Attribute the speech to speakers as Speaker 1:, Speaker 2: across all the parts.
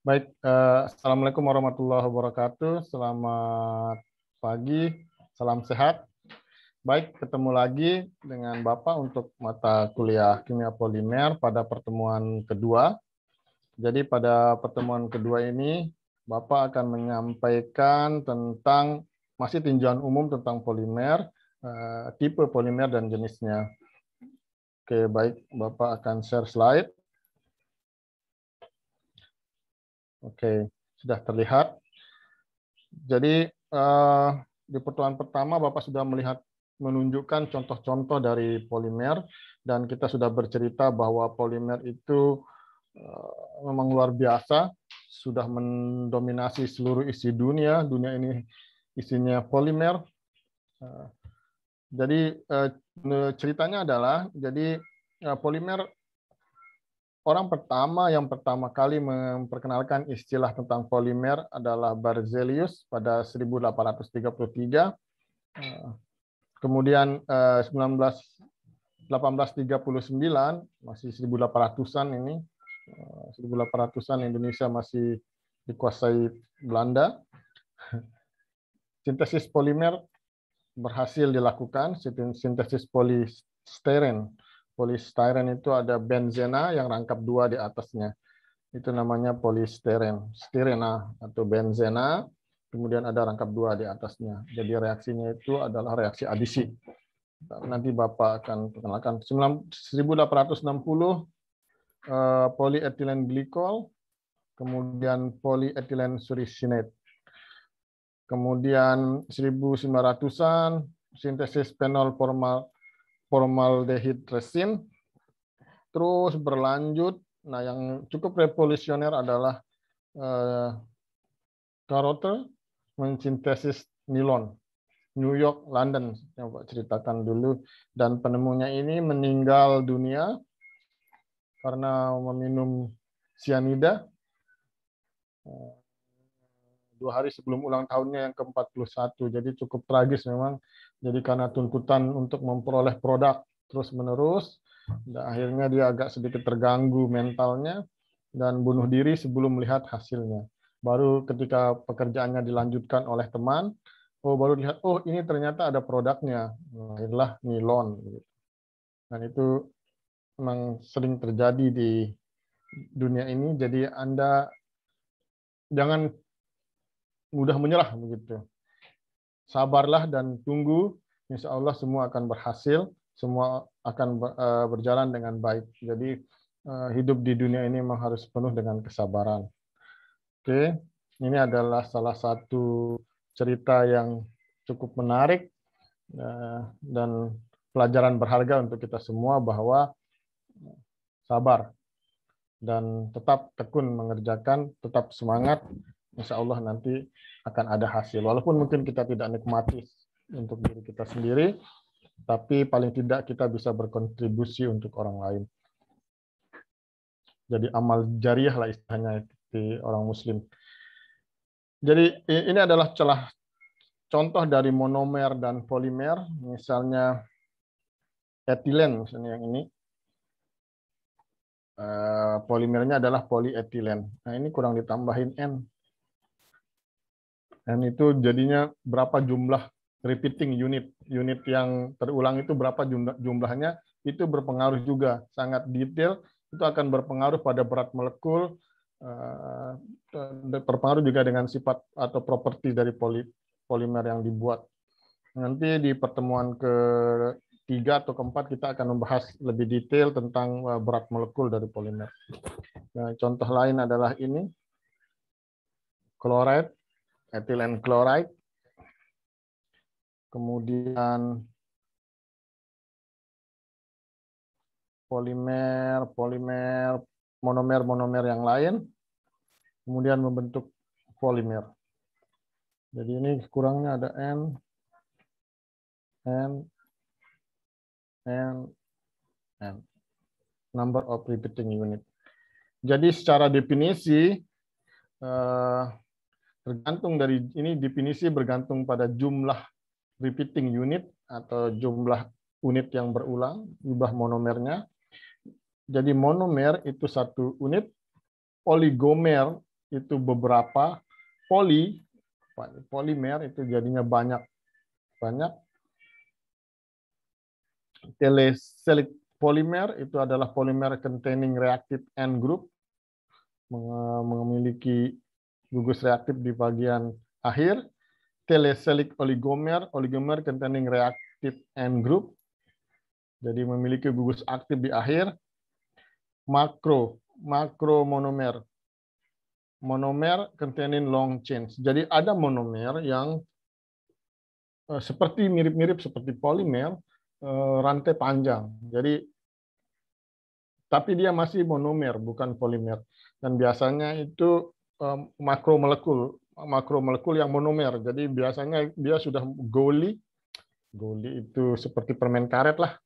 Speaker 1: Baik, Assalamualaikum warahmatullahi wabarakatuh. Selamat pagi, salam sehat. Baik, ketemu lagi dengan Bapak untuk mata kuliah kimia polimer pada pertemuan kedua. Jadi pada pertemuan kedua ini, Bapak akan menyampaikan tentang masih tinjauan umum tentang polimer, tipe polimer dan jenisnya. Oke, baik, Bapak akan share slide. Oke, sudah terlihat. Jadi di pertemuan pertama Bapak sudah menunjukkan contoh-contoh dari polimer dan kita sudah bercerita bahwa polimer itu memang luar biasa, sudah mendominasi seluruh isi dunia. Dunia ini isinya polimer. Jadi ceritanya adalah jadi polimer orang yang pertama kali memperkenalkan istilah tentang polimer adalah Berzelius pada 1833. Kemudian 1839, masih 1800-an ini, 1800-an Indonesia masih dikuasai Belanda. Sintesis polimer berhasil dilakukan, sintesis polistiren. Polistiren itu ada benzena yang rangkap dua di atasnya. Itu namanya polistiren. Stirena atau benzena, kemudian ada rangkap dua di atasnya. Jadi reaksinya itu adalah reaksi adisi. Nanti Bapak akan perkenalkan. 1860 polyethylene glycol, kemudian polyethylene succinate. Kemudian 1900-an sintesis fenol formaldehyde resin, terus berlanjut. Nah, yang cukup revolusioner adalah Carothers mensintesis nilon. New York, London, yang Pak ceritakan dulu. Dan penemunya ini meninggal dunia karena meminum cyanida 2 hari sebelum ulang tahunnya yang ke-41. Jadi cukup tragis memang. Jadi karena tuntutan untuk memperoleh produk terus-menerus, dan akhirnya dia agak sedikit terganggu mentalnya dan bunuh diri sebelum melihat hasilnya. Baru ketika pekerjaannya dilanjutkan oleh teman, baru lihat, ini ternyata ada produknya. Lahirlah nilon. Dan itu memang sering terjadi di dunia ini. Jadi Anda jangan mudah menyerah begitu. Sabarlah dan tunggu, insya Allah semua akan berhasil, semua akan berjalan dengan baik. Jadi hidup di dunia ini memang harus penuh dengan kesabaran. Oke, ini adalah salah satu cerita yang cukup menarik dan pelajaran berharga untuk kita semua bahwa sabar dan tetap tekun mengerjakan, tetap semangat, insya Allah nanti akan ada hasil. Walaupun mungkin kita tidak nikmati untuk diri kita sendiri, tapi paling tidak kita bisa berkontribusi untuk orang lain. Jadi amal jariah lah istilahnya di orang Muslim. Jadi ini adalah contoh dari monomer dan polimer, misalnya etilen, misalnya yang ini. Polimernya adalah polyethylene. Nah, ini kurang ditambahin N. N itu jadinya berapa jumlah repeating unit. Unit yang terulang itu berapa jumlahnya, itu berpengaruh juga. Sangat detail, itu akan berpengaruh pada berat molekul, berpengaruh juga dengan sifat atau properti dari polimer yang dibuat. Nanti di pertemuan ketiga atau keempat kita akan membahas lebih detail tentang berat molekul dari polimer. Nah, contoh lain adalah ini, chloride, ethylene chloride, kemudian polimer, monomer yang lain, kemudian membentuk polimer. Jadi ini kurangnya ada N, number of repeating unit. Jadi secara definisi tergantung dari ini, definisi bergantung pada jumlah repeating unit atau jumlah unit yang berulang, jumlah monomernya. Jadi monomer itu 1 unit, oligomer itu beberapa polimer itu jadinya banyak. Teleselic polymer itu adalah polimer containing reactive end group, memiliki gugus reaktif di bagian akhir. Teleselic oligomer containing reactive end group, jadi memiliki gugus aktif di akhir. Makromonomer containing long chains. Jadi ada monomer yang seperti mirip-mirip seperti polimer, rantai panjang. Jadi tapi dia masih monomer, bukan polimer. Dan biasanya itu makromolekul yang monomer. Jadi biasanya dia sudah Goli itu seperti permen karet lah.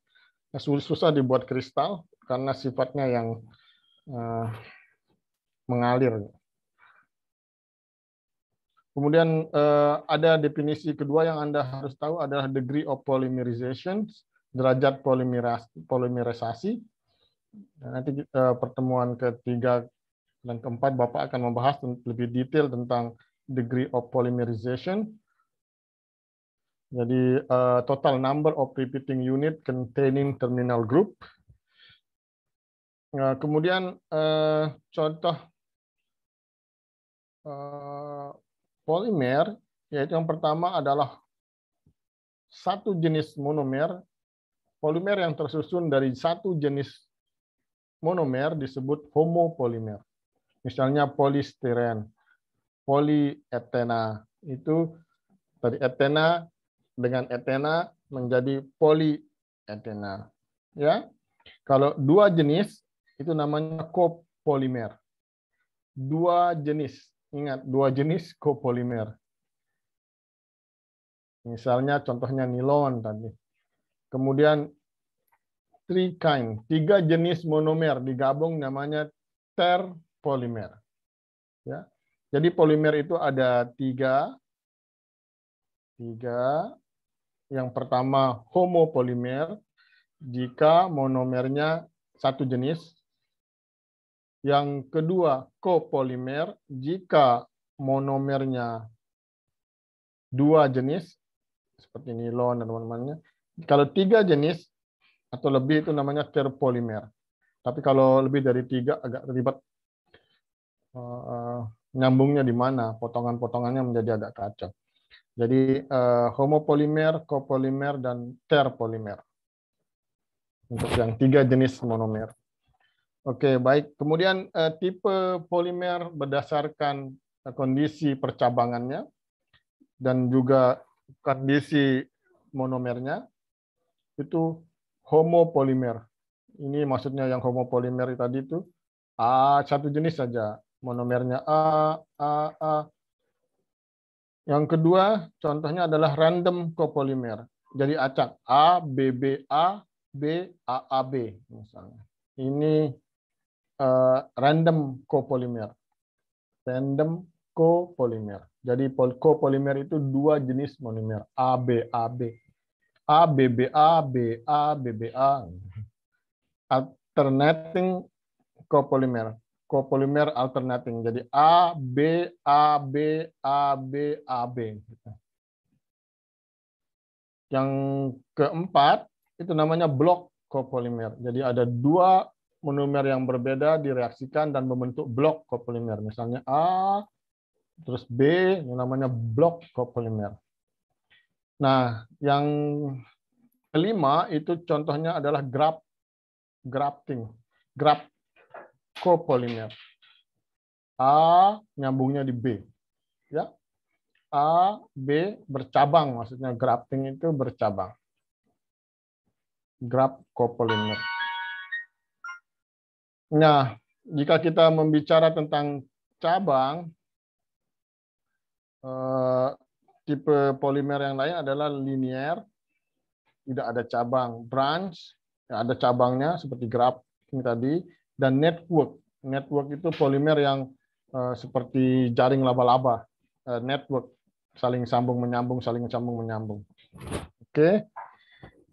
Speaker 1: Susah dibuat kristal karena sifatnya yang mengalir. Kemudian ada definisi kedua yang Anda harus tahu adalah degree of polymerization, derajat polimerisasi. Nanti pertemuan ketiga dan keempat Bapak akan membahas lebih detail tentang degree of polymerization. Jadi total number of repeating unit containing terminal group. Kemudian contoh polimer, yaitu yang pertama adalah satu jenis monomer. Polimer yang tersusun dari satu jenis monomer disebut homopolimer. Misalnya polistiren, polietena, itu dari etena dengan etena menjadi polietena. Ya, kalau dua jenis itu namanya copolimer. Dua jenis, ingat dua jenis copolimer. Misalnya contohnya nilon tadi. Kemudian trikind, tiga jenis monomer digabung namanya terpolimer. Ya, jadi polimer itu ada tiga. Yang pertama homopolimer, jika monomernya satu jenis. Yang kedua copolimer, jika monomernya dua jenis, seperti nilon dan teman-temannya. Kalau tiga jenis atau lebih itu namanya terpolimer. Tapi kalau lebih dari tiga agak ribet. Nyambungnya di mana, potongan-potongannya menjadi agak kacau. Jadi homopolimer, copolimer, dan terpolimer. Untuk yang tiga jenis monomer. Oke, baik. Kemudian tipe polimer berdasarkan kondisi percabangannya dan juga kondisi monomernya itu homopolimer. Ini maksudnya yang homopolimer tadi itu satu jenis saja, monomernya A. Yang kedua contohnya adalah random copolimer. Jadi acak A, BBA, BAAB misalnya. Ini random copolimer. Random copolimer. Jadi copolimer itu dua jenis monomer, ABAB. ABBA, BA, BBA. Alternating copolimer. Copolimer alternating. Jadi A, B, A, B, A, B, A, B. Yang keempat, itu namanya blok copolimer. Jadi ada dua monomer yang berbeda direaksikan dan membentuk blok copolimer. Misalnya A, terus B, yang namanya blok copolimer. Nah, yang kelima itu contohnya adalah grafting, graft copolimer. A nyambungnya di B, ya. A, B bercabang, maksudnya grafting itu bercabang. Graft copolimer. Nah, jika kita membicara tentang cabang, tipe polimer yang lain adalah linear, tidak ada cabang. Branch, ya ada cabangnya seperti grafting tadi, dan network. Network itu polimer yang seperti jaring laba-laba. Network, saling sambung menyambung, saling sambung menyambung. Oke.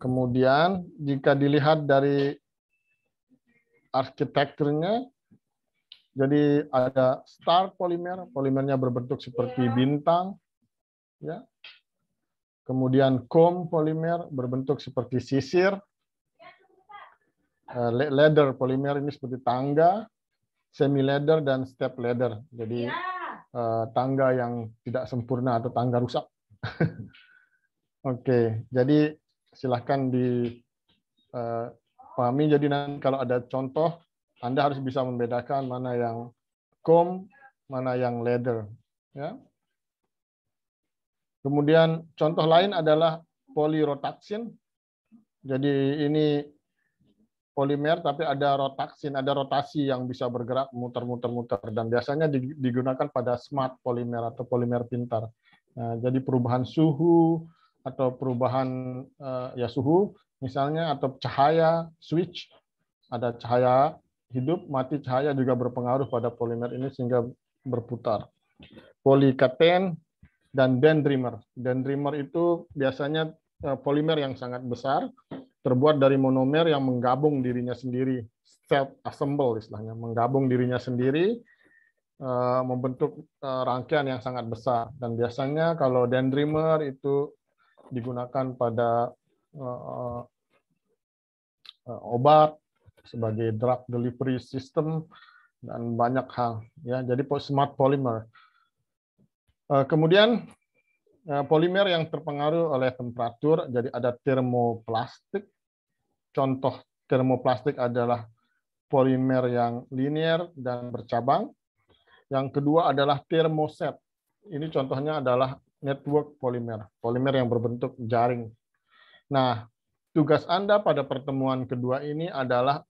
Speaker 1: Kemudian jika dilihat dari arsitekturnya, Jadi ada star polimer, polimernya berbentuk seperti bintang, ya. Kemudian cone polimer berbentuk seperti sisir. Ladder polimer ini seperti tangga, semi ladder dan step ladder. Jadi tangga yang tidak sempurna atau tangga rusak. Oke, jadi silahkan dipahami. Jadi nanti kalau ada contoh, Anda harus bisa membedakan mana yang cone, mana yang ladder. Ya. Kemudian contoh lain adalah polyrotaxin. Jadi ini polimer tapi ada rotaksin, ada rotasi yang bisa bergerak muter-muter-muter, dan biasanya digunakan pada smart polimer atau polimer pintar. Nah, jadi perubahan suhu atau perubahan suhu misalnya, atau cahaya switch, ada cahaya hidup, mati cahaya juga berpengaruh pada polimer ini sehingga berputar. Polykaten dan dendrimer. Dendrimer itu biasanya polimer yang sangat besar, terbuat dari monomer yang menggabung dirinya sendiri, self assemble istilahnya, menggabung dirinya sendiri, membentuk rangkaian yang sangat besar. Dan biasanya kalau dendrimer itu digunakan pada obat sebagai drug delivery system dan banyak hal. Ya, jadi smart polymer. Kemudian polimer yang terpengaruh oleh temperatur, jadi ada termoplastik. Contoh termoplastik adalah polimer yang linear dan bercabang. Yang kedua adalah termoset. Ini contohnya adalah network polimer, polimer yang berbentuk jaring. Nah, tugas Anda pada pertemuan kedua ini adalah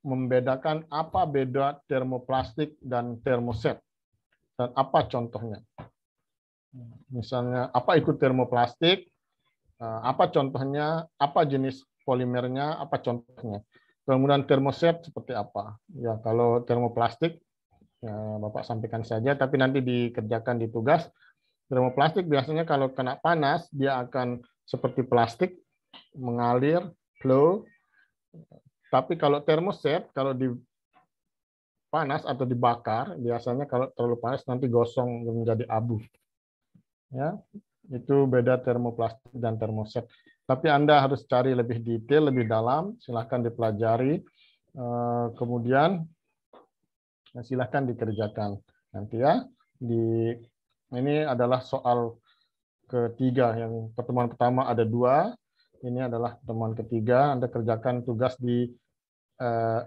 Speaker 1: membedakan apa beda termoplastik dan termoset, dan apa contohnya. Misalnya, apa itu termoplastik, apa contohnya, apa jenis polimernya, apa contohnya. Kemudian termoset seperti apa. Ya, kalau termoplastik, ya, Bapak sampaikan saja, tapi nanti dikerjakan di tugas. Termoplastik biasanya kalau kena panas, dia akan seperti plastik, mengalir, flow. Tapi kalau termoset, kalau di panas atau dibakar, biasanya kalau terlalu panas nanti gosong menjadi abu. Ya, itu beda termoplastik dan termoset. Tapi Anda harus cari lebih detail, lebih dalam, silahkan dipelajari. Kemudian silahkan dikerjakan nanti ya. Ini adalah soal ketiga. Yang pertemuan pertama ada 2. Ini adalah pertemuan ketiga. Anda kerjakan tugas di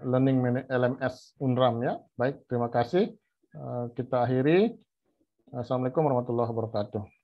Speaker 1: Learning LMS Unram ya. Baik, terima kasih. Kita akhiri. Assalamualaikum warahmatullahi wabarakatuh.